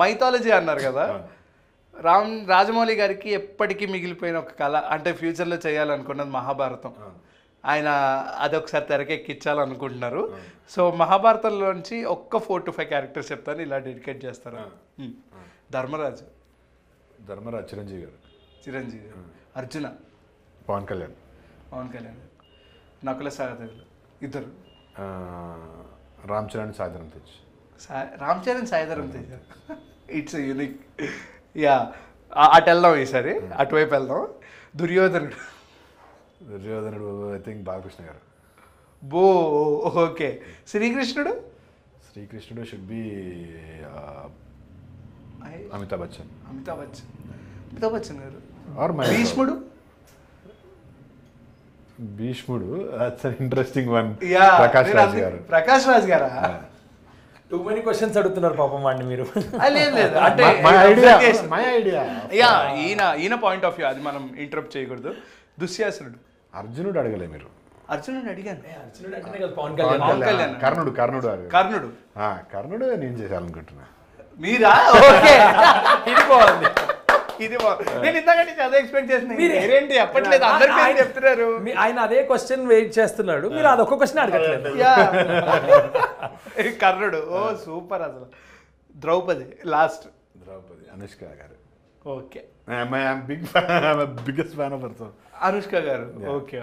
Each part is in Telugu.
మైథాలజీ అన్నారు కదా, రాజమౌళి గారికి ఎప్పటికీ మిగిలిపోయిన ఒక కళ అంటే ఫ్యూచర్లో చేయాలనుకున్నది మహాభారతం. ఆయన అదొకసారి తెరకెక్కించాలనుకుంటున్నారు. సో మహాభారతంలోంచి ఒక్క 4 to 5 క్యారెక్టర్స్ చెప్తాను, ఇలా డెడికేట్ చేస్తారు. ధర్మరాజు చిరంజీవి గారు. అర్జున పవన్ కళ్యాణ్. నకుల సహదేవులు ఇద్దరు. Ram Charan Sai Dharam Tej. It's unique. Yeah, అటు వెళ్దాం, ఈసారి అటువైపు వెళ్దాం. దుర్యోధనుడు ఐ థింక్ బాలకృష్ణ గారు. ఓకే. శ్రీకృష్ణుడు షుడ్ బి అమితాబ్ బచ్చన్ గారు. భీష్ముడు that's an interesting one. Prakash Raj గారా? టూ మెనీ క్వశ్చన్స్ అడుగుతున్నారు పాపం వాడిని మీరు. లేదు అంటే ఈయన పాయింట్ ఆఫ్ వ్యూ, అది మనం ఇంటరప్ట్ చేయకూడదు. దుశ్శాసనుడు. అర్జునుడు అడగలే మీరు. అర్జునుడు అడిగాను. కర్ణుడు నేను చేయాలనుకుంటున్నా. మీరా? ఓకే, ఇది బాగుంది. నేను ఇంతకంటే అదే ఎక్స్పెక్ట్ చేసిన. మీరేంటి చెప్పట్లేదు, అందరికీ చెప్తున్నారు. ఆయన అదే క్వశ్చన్ వెయిట్ చేస్తున్నాడు, మీరు అదొక క్వశ్చన్ అడగట్లేదు. కర్ణుడు. ఓ సూపర్ అసలు. ద్రౌపది అనుష్క గారు. Okay, biggest fan of Anushka గారు. Okay.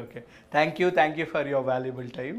Thank you for your valuable time.